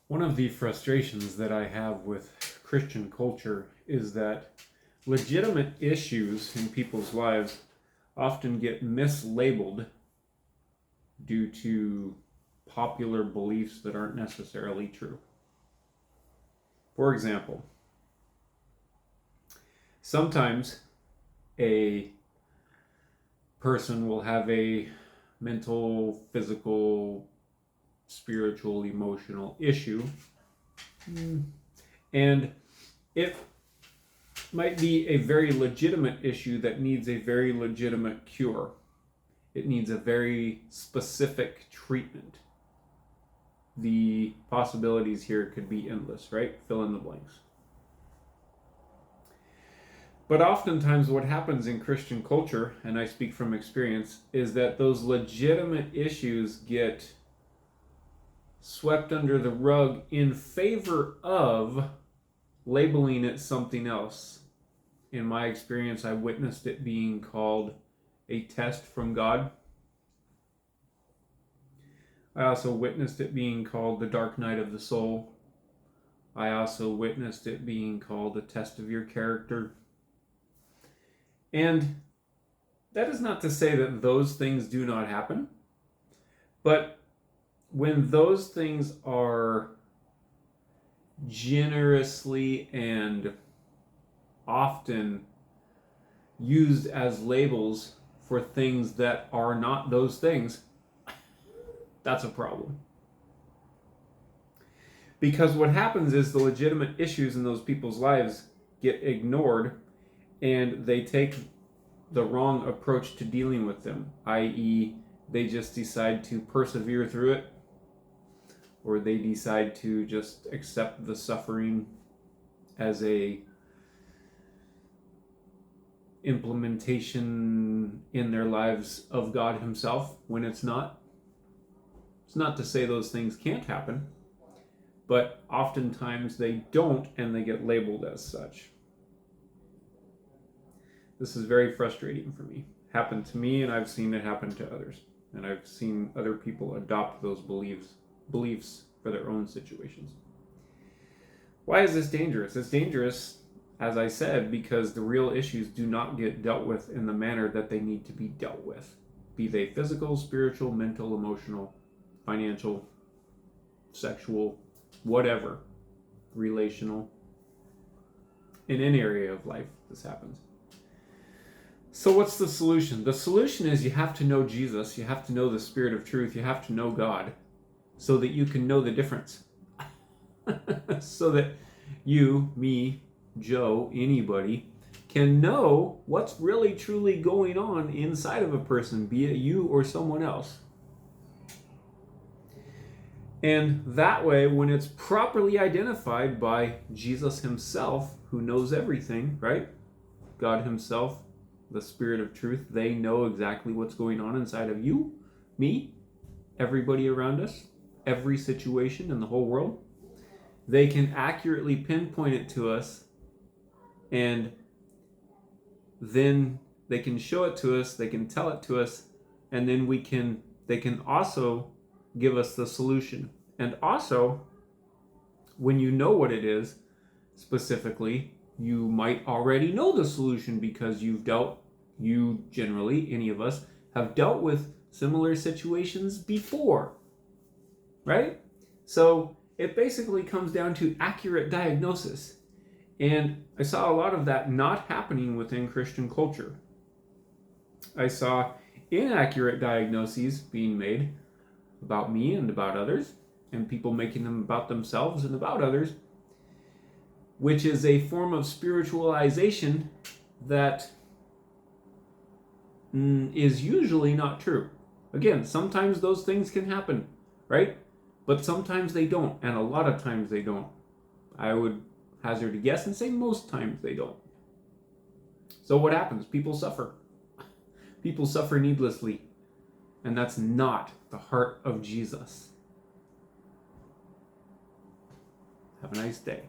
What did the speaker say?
One of the frustrations that I have with Christian culture is that legitimate issues in people's lives often get mislabeled due to popular beliefs that aren't necessarily true. For example, sometimes a person will have a mental, physical, spiritual, emotional issue, and it might be a very legitimate issue that needs a very legitimate cure. It needs a very specific treatment. The possibilities here could be endless, right? Fill in the blanks. But oftentimes what happens in Christian culture, and I speak from experience, is that those legitimate issues get swept under the rug in favor of labeling it something else. In my experience, I witnessed it being called a test from God. I also witnessed it being called the dark night of the soul. I also witnessed it being called a test of your character. And that is not to say that those things do not happen, but when those things are generously and often used as labels for things that are not those things, that's a problem. Because what happens is the legitimate issues in those people's lives get ignored and they take the wrong approach to dealing with them, i.e., they just decide to persevere through it, or they decide to just accept the suffering as a implementation in their lives of God Himself when it's not. It's not to say those things can't happen, but oftentimes they don't, and they get labeled as such. This is very frustrating for me. It happened to me, and I've seen it happen to others. And I've seen other people adopt those beliefs for their own situations. Why is this dangerous? It's dangerous, as I said, because the real issues do not get dealt with in the manner that they need to be dealt with. Be they physical, spiritual, mental, emotional, financial, sexual, whatever, relational. In any area of life, this happens. So what's the solution? The solution is you have to know Jesus, you have to know the Spirit of truth, you have to know God, so that you can know the difference. So that you, me, Joe, anybody, can know what's really truly going on inside of a person, be it you or someone else. And that way, when it's properly identified by Jesus Himself, who knows everything, right? God Himself, the Spirit of truth, they know exactly what's going on inside of you, me, everybody around us, every situation in the whole world. They can accurately pinpoint it to us, and then they can show it to us, they can tell it to us, and then they can also give us the solution. And also, when you know what it is, specifically, you might already know the solution because you generally, any of us, have dealt with similar situations before, right? So it basically comes down to accurate diagnosis. And I saw a lot of that not happening within Christian culture. I saw inaccurate diagnoses being made about me and about others, and people making them about themselves and about others, which is a form of spiritualization that is usually not true. Again, sometimes those things can happen, right? But sometimes they don't, and a lot of times they don't. I would hazard a guess and say most times they don't. So what happens? People suffer. People suffer needlessly, and that's not the heart of Jesus. Have a nice day.